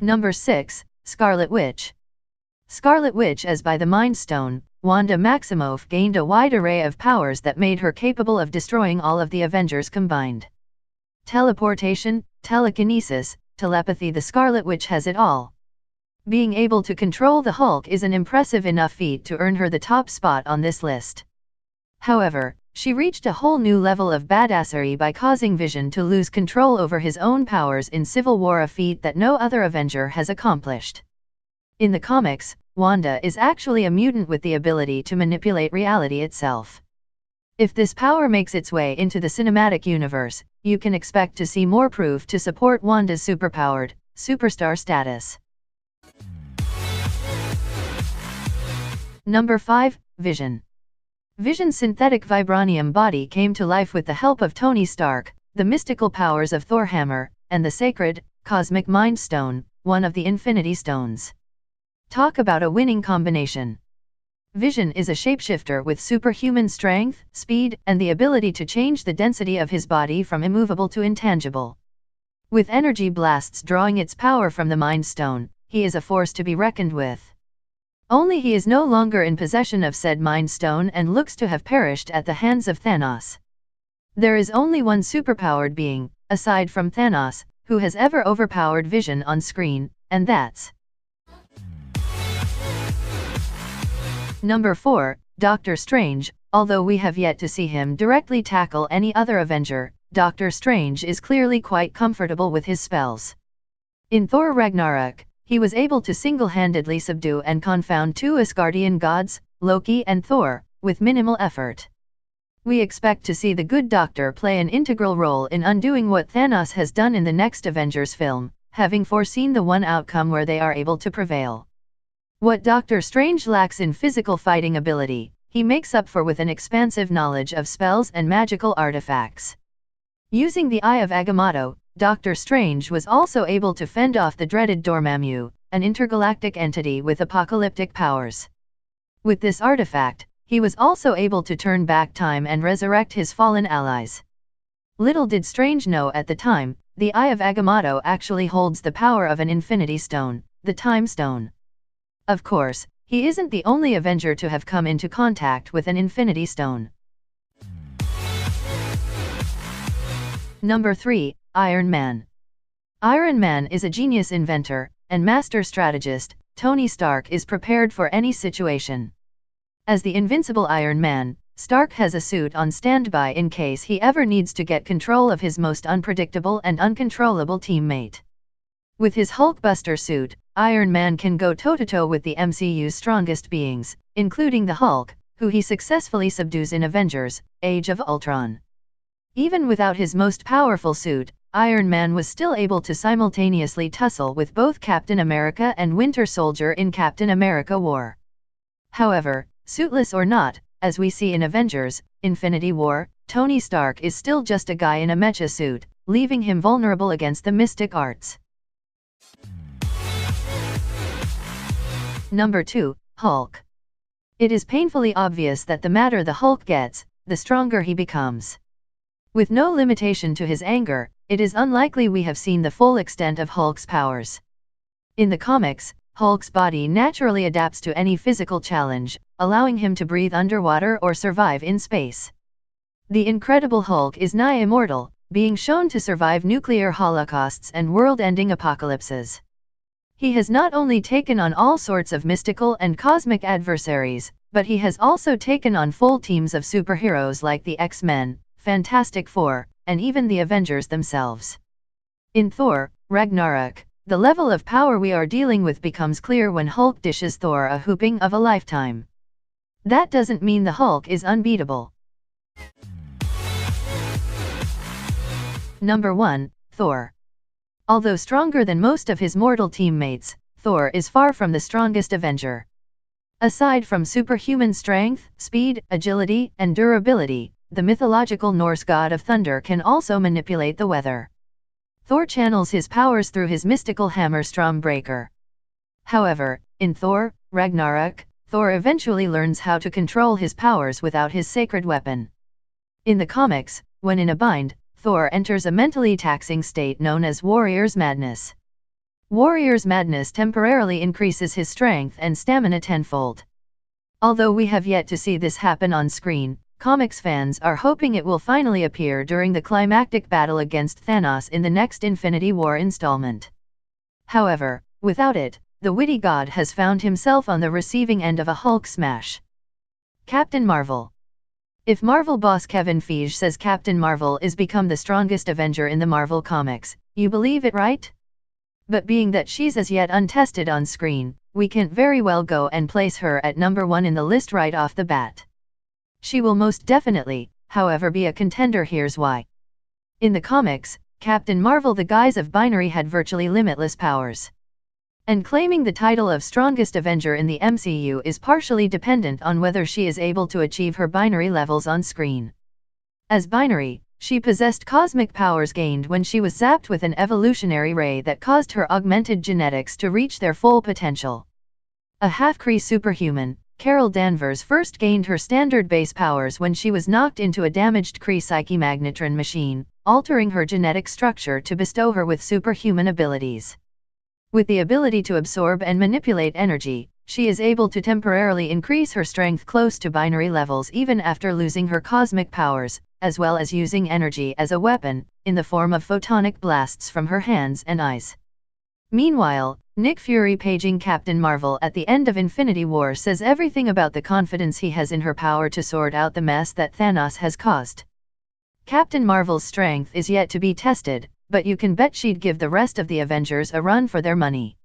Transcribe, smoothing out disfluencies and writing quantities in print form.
Number 6. Scarlet Witch. Scarlet Witch, as by the Mind Stone, Wanda Maximoff gained a wide array of powers that made her capable of destroying all of the Avengers combined. Teleportation, telekinesis, telepathy, the Scarlet Witch has it all. Being able to control the Hulk is an impressive enough feat to earn her the top spot on this list. However, she reached a whole new level of badassery by causing Vision to lose control over his own powers in Civil War, a feat that no other Avenger has accomplished. In the comics, Wanda is actually a mutant with the ability to manipulate reality itself. If this power makes its way into the cinematic universe, you can expect to see more proof to support Wanda's superpowered, superstar status. Number 5. Vision. Vision's synthetic vibranium body came to life with the help of Tony Stark, the mystical powers of Thor hammer, and the sacred, cosmic Mind Stone, one of the Infinity Stones. Talk about a winning combination. Vision is a shapeshifter with superhuman strength, speed, and the ability to change the density of his body from immovable to intangible. With energy blasts drawing its power from the Mind Stone, he is a force to be reckoned with. Only he is no longer in possession of said Mind Stone and looks to have perished at the hands of Thanos. There is only one superpowered being, aside from Thanos, who has ever overpowered Vision on screen, and that's Number 4. Doctor Strange. Although we have yet to see him directly tackle any other Avenger, Doctor Strange is clearly quite comfortable with his spells. In Thor Ragnarok, he was able to single-handedly subdue and confound two Asgardian gods, Loki and Thor, with minimal effort. We expect to see the good Doctor play an integral role in undoing what Thanos has done in the next Avengers film, having foreseen the one outcome where they are able to prevail. What Doctor Strange lacks in physical fighting ability, he makes up for with an expansive knowledge of spells and magical artifacts. Using the Eye of Agamotto, Doctor Strange was also able to fend off the dreaded Dormammu, an intergalactic entity with apocalyptic powers. With this artifact, he was also able to turn back time and resurrect his fallen allies. Little did Strange know at the time, the Eye of Agamotto actually holds the power of an Infinity Stone, the Time Stone. Of course, he isn't the only Avenger to have come into contact with an Infinity Stone. Number 3. Iron Man. Iron Man is a genius inventor and master strategist. Tony Stark is prepared for any situation. As the invincible Iron Man, Stark has a suit on standby in case he ever needs to get control of his most unpredictable and uncontrollable teammate. With his Hulkbuster suit, Iron Man can go toe-to-toe with the MCU's strongest beings, including the Hulk, who he successfully subdues in Avengers: Age of Ultron. Even without his most powerful suit, Iron Man was still able to simultaneously tussle with both Captain America and Winter Soldier in Captain America War. However, suitless or not, as we see in Avengers: Infinity War, Tony Stark is still just a guy in a mecha suit, leaving him vulnerable against the mystic arts. Number 2. Hulk. It is painfully obvious that the madder the Hulk gets, the stronger he becomes. With no limitation to his anger, it is unlikely we have seen the full extent of Hulk's powers. In the comics, Hulk's body naturally adapts to any physical challenge, allowing him to breathe underwater or survive in space. The Incredible Hulk is nigh immortal, being shown to survive nuclear holocausts and world-ending apocalypses. He has not only taken on all sorts of mystical and cosmic adversaries, but he has also taken on full teams of superheroes like the X-Men, Fantastic Four, and even the Avengers themselves. In Thor Ragnarok, the level of power we are dealing with becomes clear when Hulk dishes Thor a whooping of a lifetime. That doesn't mean the Hulk is unbeatable. Number 1. Thor. Although stronger than most of his mortal teammates, Thor is far from the strongest Avenger. Aside from superhuman strength, speed, agility, and durability, the mythological Norse god of thunder can also manipulate the weather. Thor channels his powers through his mystical hammer Stormbreaker. However, in Thor Ragnarok, Thor eventually learns how to control his powers without his sacred weapon. In the comics, when in a bind, Thor enters a mentally taxing state known as Warrior's Madness. Warrior's madness temporarily increases his strength and stamina tenfold. Although we have yet to see this happen on screen, comics fans are hoping it will finally appear during the climactic battle against Thanos in the next Infinity War installment. However, without it, the witty god has found himself on the receiving end of a Hulk smash. Captain Marvel. If Marvel boss Kevin Feige says Captain Marvel is become the strongest Avenger in the Marvel comics, you believe it, right? But being that she's as yet untested on screen, we can't very well go and place her at number 1 in the list right off the bat. She will most definitely, however, be a contender. Here's why. In the comics, Captain Marvel the guise of binary had virtually limitless powers. And claiming the title of strongest Avenger in the MCU is partially dependent on whether she is able to achieve her binary levels on screen. As binary, she possessed cosmic powers gained when she was zapped with an evolutionary ray that caused her augmented genetics to reach their full potential. A half-Kree superhuman, Carol Danvers first gained her standard base powers when she was knocked into a damaged Kree Psyche magnetron machine, altering her genetic structure to bestow her with superhuman abilities. With the ability to absorb and manipulate energy, she is able to temporarily increase her strength close to binary levels even after losing her cosmic powers, as well as using energy as a weapon, in the form of photonic blasts from her hands and eyes. Meanwhile, Nick Fury paging Captain Marvel at the end of Infinity War says everything about the confidence he has in her power to sort out the mess that Thanos has caused. Captain Marvel's strength is yet to be tested, but you can bet she'd give the rest of the Avengers a run for their money.